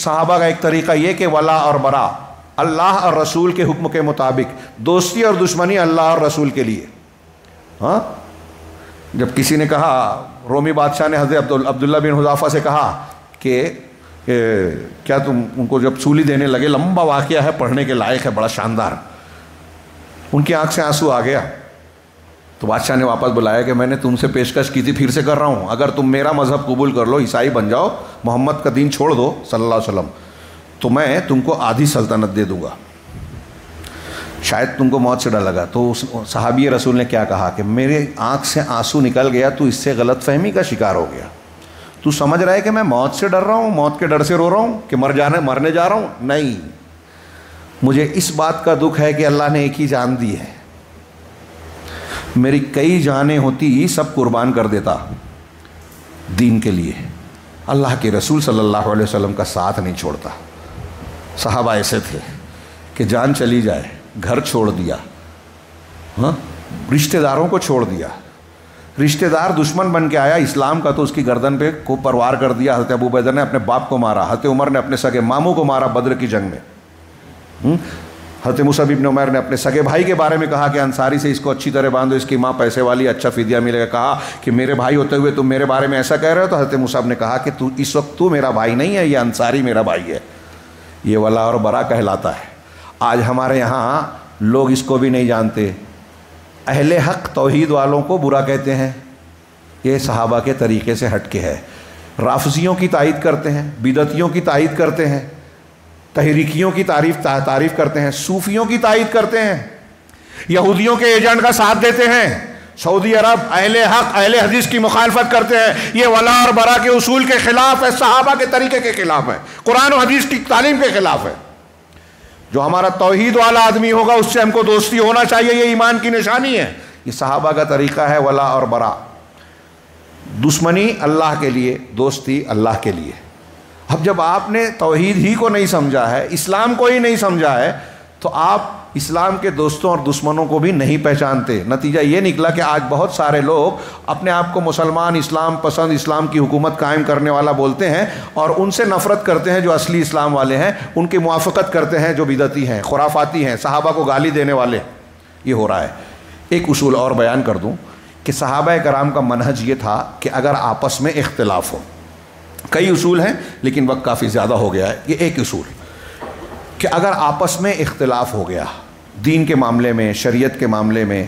صحابہ کا ایک طریقہ یہ کہ ولا اور برا، اللہ اور رسول کے حکم کے مطابق، دوستی اور دشمنی اللہ اور رسول کے لیے. ہاں، جب کسی نے کہا، رومی بادشاہ نے حضرت عبداللہ بن حذافہ سے کہا کہ کیا تم ان کو جب سولی دینے لگے، لمبا واقعہ ہے، پڑھنے کے لائق ہے، بڑا شاندار، ان کی آنکھ سے آنسو آ گیا. تو بادشاہ نے واپس بلایا کہ میں نے تم سے پیشکش کی تھی، پھر سے کر رہا ہوں، اگر تم میرا مذہب قبول کر لو، عیسائی بن جاؤ، محمد کا دین چھوڑ دو صلی اللہ علیہ وسلم، تو میں تم کو آدھی سلطنت دے دوں گا، شاید تم کو موت سے ڈر لگا. تو صحابی رسول نے کیا کہا کہ میرے آنکھ سے آنسو نکل گیا، تو اس سے غلط فہمی کا شکار ہو گیا. تو سمجھ رہا ہے کہ میں موت سے ڈر رہا ہوں، موت کے ڈر سے رو رہا ہوں کہ مرنے جا رہا ہوں؟ نہیں، مجھے اس بات کا دکھ ہے کہ اللہ نے ایک ہی جان دی ہے، میری کئی جانیں ہوتی سب قربان کر دیتا دین کے لیے، اللہ کے رسول صلی اللہ علیہ وسلم کا ساتھ نہیں چھوڑتا. صحابہ ایسے تھے کہ جان چلی جائے، گھر چھوڑ دیا، ہاں، رشتہ داروں کو چھوڑ دیا، رشتہ دار دشمن بن کے آیا اسلام کا تو اس کی گردن پہ کو پروار کر دیا. حضرت ابو بکر نے اپنے باپ کو مارا، حضرت عمر نے اپنے سگے ماموں کو مارا بدر کی جنگ میں. حضرت مصعب ابن عمیر نے اپنے سگے بھائی کے بارے میں کہا کہ انصاری سے اس کو اچھی طرح باندھو، اس کی ماں پیسے والی، اچھا فدیہ ملے گا. کہا کہ میرے بھائی ہوتے ہوئے تم میرے بارے میں ایسا کہہ رہے ہو؟ تو حضرت مصعب نے کہا کہ تو اس وقت تو میرا بھائی نہیں ہے، یہ انصاری میرا بھائی ہے. یہ ولا اور برا کہلاتا ہے. آج ہمارے یہاں لوگ اس کو بھی نہیں جانتے، اہل حق توحید والوں کو برا کہتے ہیں. یہ صحابہ کے طریقے سے ہٹ کے ہے. رافضیوں کی تائید کرتے ہیں، بدعتیوں کی تائید کرتے ہیں، تحریکیوں کی تعریف کرتے ہیں، صوفیوں کی تائید کرتے ہیں، یہودیوں کے ایجنٹ کا ساتھ دیتے ہیں، سعودی عرب اہل حق اہل حدیث کی مخالفت کرتے ہیں. یہ ولا اور برا کے اصول کے خلاف ہے، صحابہ کے طریقے کے خلاف ہے، قرآن و حدیث کی تعلیم کے خلاف ہے. جو ہمارا توحید والا آدمی ہوگا اس سے ہم کو دوستی ہونا چاہیے، یہ ایمان کی نشانی ہے. یہ صحابہ کا طریقہ ہے ولا اور برا. دشمنی اللہ کے لیے، دوستی اللہ کے لیے. اب جب آپ نے توحید ہی کو نہیں سمجھا ہے، اسلام کو ہی نہیں سمجھا ہے، تو آپ اسلام کے دوستوں اور دشمنوں کو بھی نہیں پہچانتے. نتیجہ یہ نکلا کہ آج بہت سارے لوگ اپنے آپ کو مسلمان، اسلام پسند، اسلام کی حکومت قائم کرنے والا بولتے ہیں، اور ان سے نفرت کرتے ہیں جو اصلی اسلام والے ہیں، ان کی موافقت کرتے ہیں جو بدعتی ہیں، خرافاتی ہیں، صحابہ کو گالی دینے والے. یہ ہو رہا ہے. ایک اصول اور بیان کر دوں کہ صحابہ کرام کا منہج یہ تھا کہ اگر آپس میں اختلاف ہو، کئی اصول ہیں لیکن وقت کافی زیادہ ہو گیا ہے، یہ ایک اصول کہ اگر آپس میں اختلاف ہو گیا دین کے معاملے میں، شریعت کے معاملے میں،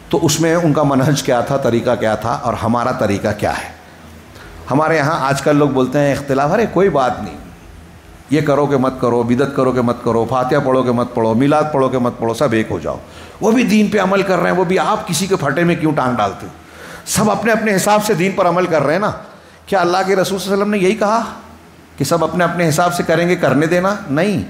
تو اس میں ان کا منہج کیا تھا، طریقہ کیا تھا، اور ہمارا طریقہ کیا ہے. ہمارے یہاں آج کل لوگ بولتے ہیں اختلاف، ارے کوئی بات نہیں، یہ کرو کہ مت کرو، بدعت کرو کہ مت کرو، فاتحہ پڑھو کہ مت پڑھو، میلاد پڑھو کہ مت پڑھو، سب ایک ہو جاؤ. وہ بھی دین پہ عمل کر رہے ہیں، وہ بھی آپ کسی کے پھٹے میں کیوں ٹانگ ڈالتے ہو؟ سب اپنے اپنے حساب سے دین پر عمل کر رہے ہیں نا. کیا اللہ کے رسول صلی اللہ علیہ وسلم نے یہی کہا کہ سب اپنے اپنے حساب سے کریں گے، کرنے دینا؟ نہیں.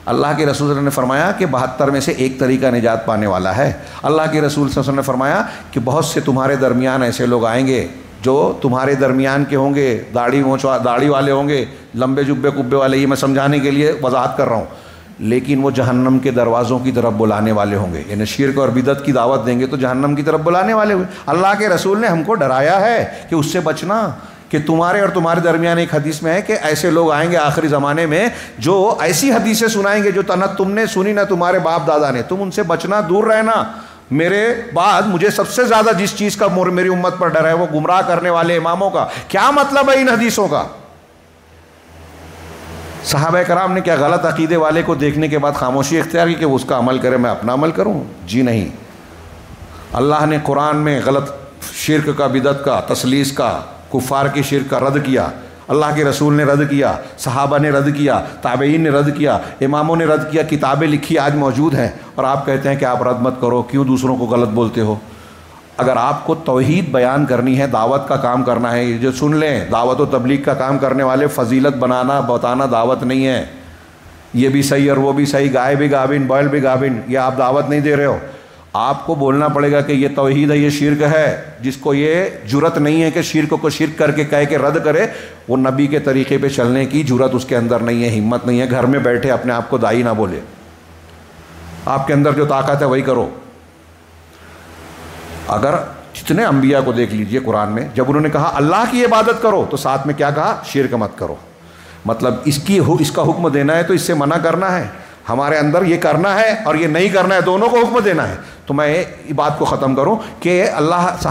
اللہ کے رسول صلی اللہ علیہ وسلم نے فرمایا کہ 72 میں سے ایک طریقہ نجات پانے والا ہے. اللہ کے رسول صلی اللہ علیہ وسلم نے فرمایا کہ بہت سے تمہارے درمیان ایسے لوگ آئیں گے جو تمہارے درمیان کے ہوں گے، داڑھی والے ہوں گے، لمبے جبے کبے والے، یہ میں سمجھانے کے لیے وضاحت کر رہا ہوں، لیکن وہ جہنم کے دروازوں کی طرف بلانے والے ہوں گے. یعنی شرک اور بدعت کی دعوت دیں گے تو جہنم کی طرف بلانے والے ہوئے. اللہ کے رسول نے ہم کو ڈرایا ہے کہ اس سے بچنا، کہ تمہارے اور تمہارے درمیان ایک حدیث میں ہے کہ ایسے لوگ آئیں گے آخری زمانے میں جو ایسی حدیثیں سنائیں گے جو نہ تم نے سنی نہ تمہارے باپ دادا نے. تم ان سے بچنا، دور رہنا. میرے بعد مجھے سب سے زیادہ جس چیز کا میری امت پر ڈر ہے وہ گمراہ کرنے والے اماموں کا. کیا مطلب ہے ان حدیثوں کا؟ صحابہ کرام نے کیا غلط عقیدے والے کو دیکھنے کے بعد خاموشی اختیار کی کہ وہ اس کا عمل کرے، میں اپنا عمل کروں؟ جی نہیں. اللہ نے قرآن میں غلط شرک کا، بدعت کا، تثلیث کا، کفار کی شرک کا رد کیا. اللہ کے رسول نے رد کیا، صحابہ نے رد کیا، تابعین نے رد کیا، اماموں نے رد کیا، کتابیں لکھی آج موجود ہیں، اور آپ کہتے ہیں کہ آپ رد مت کرو. کیوں دوسروں کو غلط بولتے ہو؟ اگر آپ کو توحید بیان کرنی ہے، دعوت کا کام کرنا ہے، یہ جو سن لیں، دعوت و تبلیغ کا کام کرنے والے فضیلت بتانا دعوت نہیں ہے. یہ بھی صحیح اور وہ بھی صحیح، گائے بھی گابن بیل بھی گابن، یہ آپ دعوت نہیں دے رہے ہو. آپ کو بولنا پڑے گا کہ یہ توحید ہے، یہ شرک ہے. جس کو یہ جرت نہیں ہے کہ شرک کو شرک کر کے کہہ کے رد کرے، وہ نبی کے طریقے پہ چلنے کی جرت اس کے اندر نہیں ہے، ہمت نہیں ہے. گھر میں بیٹھے اپنے آپ کو دائی نہ بولے. آپ کے اندر جو طاقت ہے وہی کرو. اگر جتنے انبیاء کو دیکھ لیجئے قرآن میں، جب انہوں نے کہا اللہ کی عبادت کرو تو ساتھ میں کیا کہا؟ شرک مت کرو. مطلب اس کا حکم دینا ہے تو اس سے منع کرنا ہے، ہمارے اندر یہ کرنا ہے اور یہ نہیں کرنا ہے، دونوں کو حکم دینا ہے۔ تو میں بات کو ختم کروں کہ اللہ